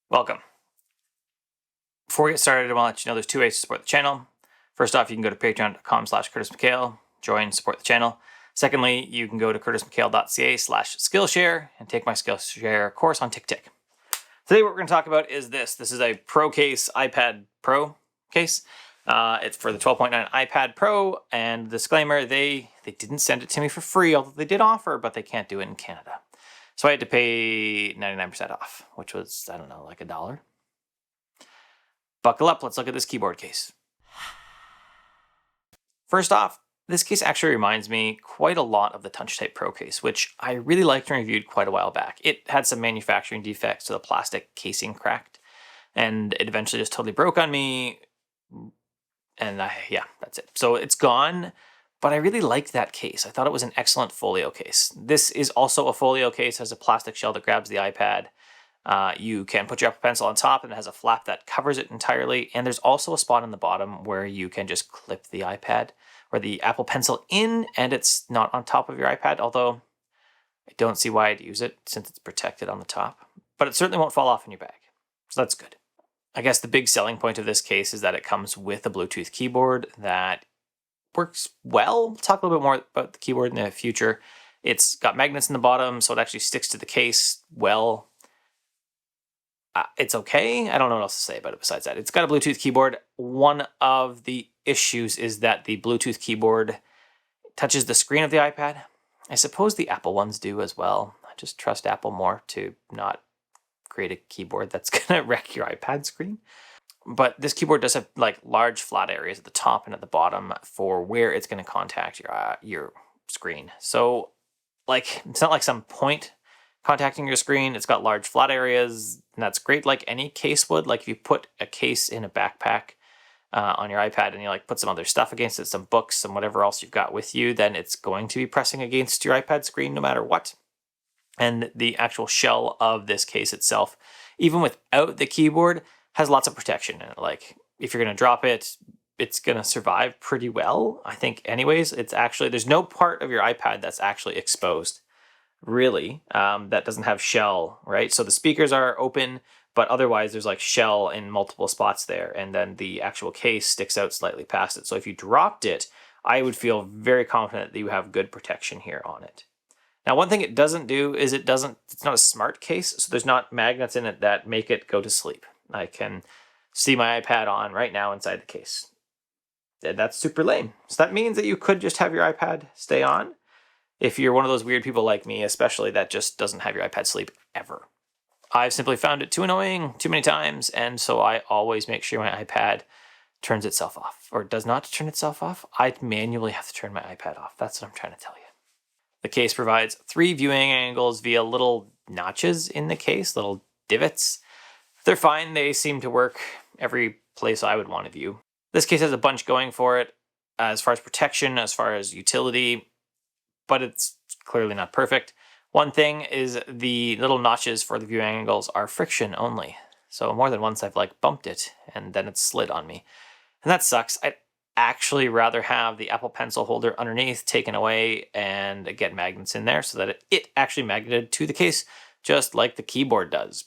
Welcome. Before we get started, I want to let you know there's two ways to support the channel. First off, you can go to patreon.com/CurtisMcHale, join, support the channel. Secondly, you can go to curtismchale.ca/Skillshare and take my Skillshare course on TickTick. Today what we're going to talk about is this. This is a ProCase iPad Pro case. It's for the 12.9 iPad Pro, and disclaimer, they didn't send it to me for free, although they did offer, but they can't do it in Canada. So I had to pay 99% off, which was, I don't know, like $1. Buckle up, let's look at this keyboard case. First off, this case actually reminds me quite a lot of the TouchType Pro case, which I really liked and reviewed quite a while back. It had some manufacturing defects, so the plastic casing cracked, and it eventually just totally broke on me, and yeah, that's it. So it's gone, but I really liked that case. I thought it was an excellent folio case. This is also a folio case, has a plastic shell that grabs the iPad. You can put your Apple Pencil on top, and it has a flap that covers it entirely. And there's also a spot on the bottom where you can just clip the iPad or the Apple Pencil in, and it's not on top of your iPad, although I don't see why I'd use it since it's protected on the top. But it certainly won't fall off in your bag, so that's good. I guess the big selling point of this case is that it comes with a Bluetooth keyboard that works well. We'll talk a little bit more about the keyboard in the future. It's got magnets in the bottom, so it actually sticks to the case well. It's okay. I don't know what else to say about it besides that. It's got a Bluetooth keyboard. One of the issues is that the Bluetooth keyboard touches the screen of the iPad. I suppose the Apple ones do as well. I just trust Apple more to not create a keyboard that's going to wreck your iPad screen. But this keyboard does have like large flat areas at the top and at the bottom for where it's going to contact your screen. So like, it's not like some point contacting your screen. It's got large flat areas, and that's great like any case would. Like if you put a case in a backpack on your iPad and you like put some other stuff against it, some books, some whatever else you've got with you, then it's going to be pressing against your iPad screen no matter what. And the actual shell of this case itself, even without the keyboard, has lots of protection in it. Like if you're going to drop it, it's going to survive pretty well, I think anyways. It's actually, there's no part of your iPad that's actually exposed, really, that doesn't have shell, right? So the speakers are open, but otherwise there's like shell in multiple spots there, and then the actual case sticks out slightly past it. So if you dropped it, I would feel very confident that you have good protection here on it. Now, one thing it doesn't do is it's not a smart case, so there's not magnets in it that make it go to sleep. I can see my iPad on right now inside the case. And that's super lame. So that means that you could just have your iPad stay on if you're one of those weird people like me, especially, that just doesn't have your iPad sleep ever. I've simply found it too annoying too many times, and so I always make sure my iPad turns itself off, or does not turn itself off. I manually have to turn my iPad off. That's what I'm trying to tell you. The case provides 3 viewing angles via little notches in the case, little divots. They're fine. They seem to work every place I would want to view. This case has a bunch going for it as far as protection, as far as utility, but it's clearly not perfect. One thing is the little notches for the viewing angles are friction only. So more than once I've like bumped it and then it's slid on me. And that sucks. I'd actually rather have the Apple Pencil holder underneath taken away and get magnets in there so that it actually magneted to the case just like the keyboard does.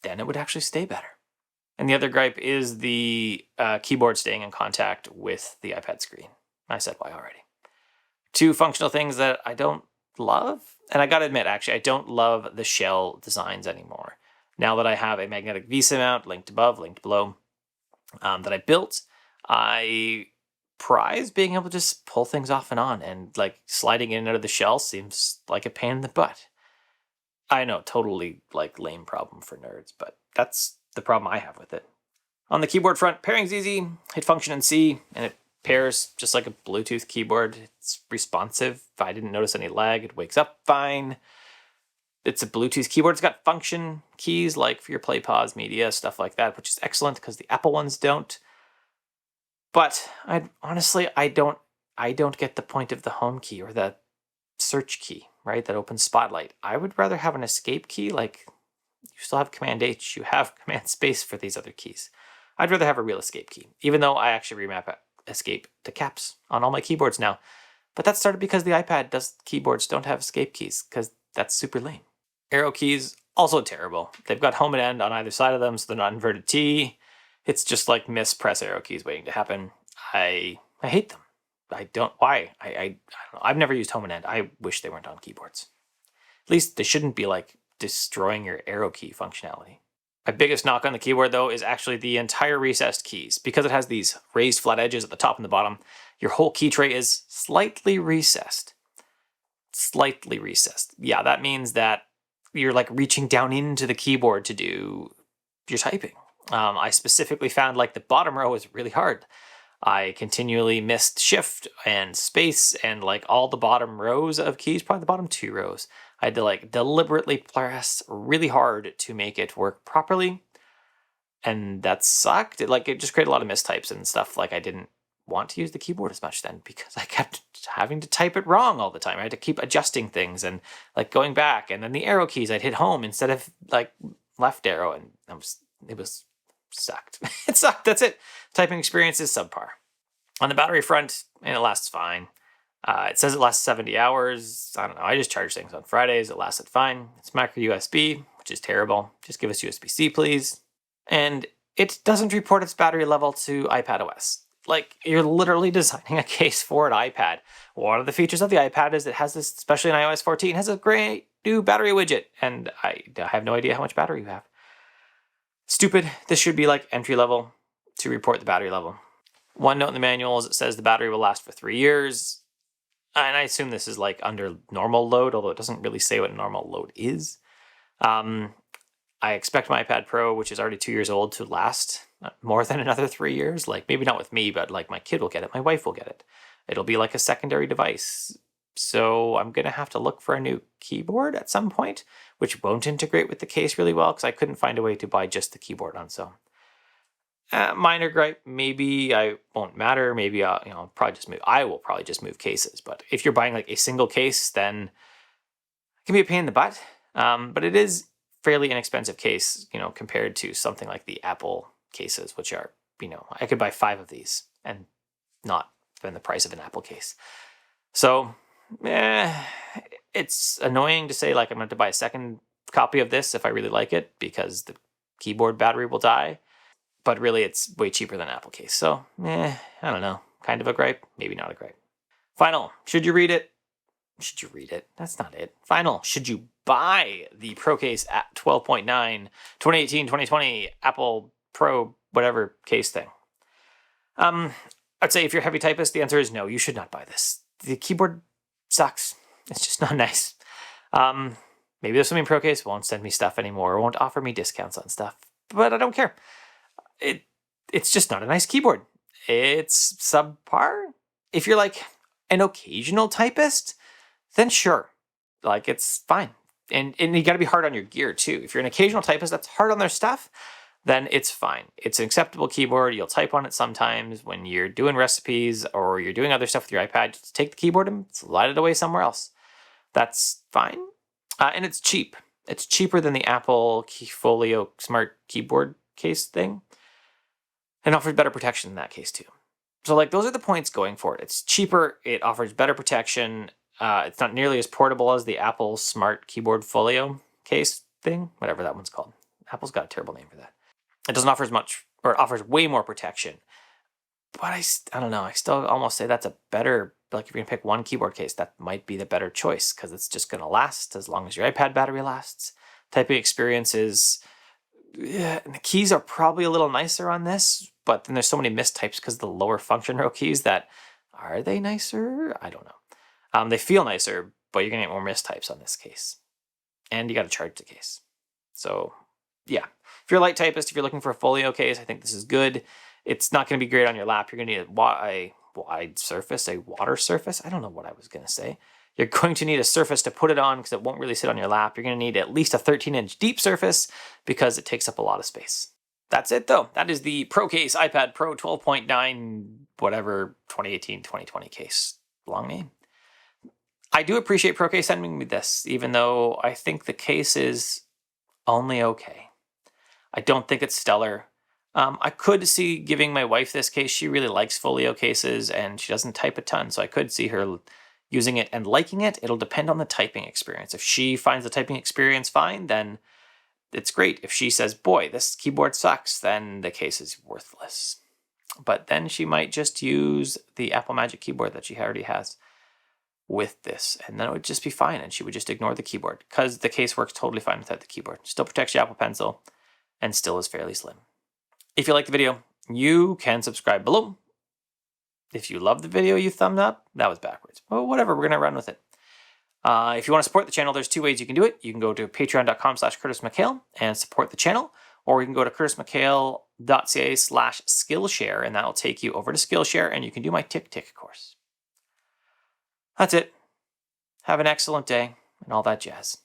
Then it would actually stay better. And the other gripe is the keyboard staying in contact with the iPad screen. I said why already. 2 functional things that I don't love. And I gotta admit, actually, I don't love the shell designs anymore. Now that I have a magnetic VESA mount, linked above, linked below, that I built, I prize being able to just pull things off and on, and like sliding in and out of the shell seems like a pain in the butt. I know, totally like lame problem for nerds, but that's the problem I have with it. On the keyboard front, pairing's easy. Hit Function and C, and it pairs just like a Bluetooth keyboard. It's responsive. I didn't notice any lag. It wakes up fine. It's a Bluetooth keyboard. It's got function keys like for your play, pause, media, stuff like that, which is excellent because the Apple ones don't. But I don't get the point of the home key or the search key, right? That opens Spotlight. I would rather have an escape key. Like, you still have Command H, you have Command Space for these other keys. I'd rather have a real escape key, even though I actually remap escape to caps on all my keyboards now. But that started because the iPad keyboards don't have escape keys, because that's super lame. Arrow keys Also terrible. They've got home and end on either side of them, so they're not inverted T. It's just like mispress arrow keys waiting to happen. I hate them. I don't, why? I don't know. I've never used home and end. I wish they weren't on keyboards. At least they shouldn't be like destroying your arrow key functionality. My biggest knock on the keyboard though is actually the entire recessed keys. Because it has these raised flat edges at the top and the bottom, your whole key tray is slightly recessed. Slightly recessed. Yeah, that means that you're like reaching down into the keyboard to do your typing. I specifically found like the bottom row is really hard. I continually missed shift and space and like all the bottom rows of keys, probably the bottom 2 rows. I had to like deliberately press really hard to make it work properly. And that sucked. It just created a lot of mistypes and stuff. Like I didn't want to use the keyboard as much then because I kept having to type it wrong all the time. I had to keep adjusting things and like going back. And then the arrow keys, I'd hit home instead of like left arrow. And it was sucked. It sucked. That's it. Typing experience is subpar. On the battery front, and it lasts fine. It says it lasts 70 hours. I don't know. I just charge things on Fridays. It lasted fine. It's micro USB, which is terrible. Just give us USB-C, please. And it doesn't report its battery level to iPad OS. Like, you're literally designing a case for an iPad. One of the features of the iPad is it has this, especially in iOS 14, has a great new battery widget. And I have no idea how much battery you have. Stupid. This should be like entry level to report the battery level. One note in the manual is it says the battery will last for 3 years. And I assume this is like under normal load, although it doesn't really say what normal load is. I expect my iPad Pro, which is already 2 years old, to last more than another 3 years. Like maybe not with me, but like my kid will get it. My wife will get it. It'll be like a secondary device. So I'm going to have to look for a new keyboard at some point, which won't integrate with the case really well because I couldn't find a way to buy just the keyboard on. So minor gripe, maybe I won't matter. Maybe I'll probably just move. I will probably just move cases. But if you're buying like a single case, then it can be a pain in the butt. But it is fairly inexpensive case, compared to something like the Apple cases, which are, I could buy 5 of these and not spend the price of an Apple case. So, it's annoying to say like I'm going to buy a second copy of this if I really like it because the keyboard battery will die. But really, it's way cheaper than an Apple case. So, I don't know. Kind of a gripe, maybe not a gripe. Final, should you read it? Should you read it? That's not it. Final, should you buy the ProCase at 12.9 2018-2020 Apple Pro whatever case thing? I'd say if you're a heavy typist, the answer is no, you should not buy this. The keyboard sucks. It's just not nice. Maybe there's something ProCase won't send me stuff anymore or won't offer me discounts on stuff, but I don't care. It's just not a nice keyboard. It's subpar. If you're like an occasional typist, then sure. Like it's fine. And you gotta be hard on your gear too. If you're an occasional typist that's hard on their stuff, then it's fine. It's an acceptable keyboard. You'll type on it sometimes when you're doing recipes or you're doing other stuff with your iPad. Just take the keyboard and slide it away somewhere else. That's fine. And it's cheap. It's cheaper than the Apple Folio Smart Keyboard case thing. And offers better protection in that case too. So like those are the points going for it. It's cheaper. It offers better protection. It's not nearly as portable as the Apple Smart Keyboard Folio case thing, whatever that one's called. Apple's got a terrible name for that. It doesn't offer as much, or it offers way more protection. But I don't know. I still almost say that's a better, like if you're going to pick one keyboard case, that might be the better choice because it's just going to last as long as your iPad battery lasts. Typing experience is, and the keys are probably a little nicer on this, but then there's so many mistypes because of the lower function row keys that, are they nicer? I don't know. They feel nicer, but you're going to get more mistypes on this case. And you got to charge the case. So, yeah. If you're a light typist, if you're looking for a folio case, I think this is good. It's not going to be great on your lap. You're going to need a wide surface, a water surface. I don't know what I was going to say. You're going to need a surface to put it on because it won't really sit on your lap. You're going to need at least a 13-inch deep surface because it takes up a lot of space. That's it, though. That is the ProCase iPad Pro 12.9 whatever 2018-2020 case. Long name. I do appreciate ProCase sending me this, even though I think the case is only okay. I don't think it's stellar. I could see giving my wife this case. She really likes folio cases, and she doesn't type a ton, so I could see her using it and liking it. It'll depend on the typing experience. If she finds the typing experience fine, then it's great. If she says, boy, this keyboard sucks, then the case is worthless. But then she might just use the Apple Magic keyboard that she already has with this, and then it would just be fine, and she would just ignore the keyboard because the case works totally fine without the keyboard. Still protects your Apple Pencil and still is fairly slim. If you like the video, you can subscribe below. If you love the video, you thumb up. That was backwards. Well, whatever, we're going to run with it. If you want to support the channel, there's two ways you can do it. You can go to patreon.com/CurtisMcHale and support the channel, or you can go to curtismchale.ca/Skillshare, and that'll take you over to Skillshare, and you can do my Tick course. That's it. Have an excellent day and all that jazz.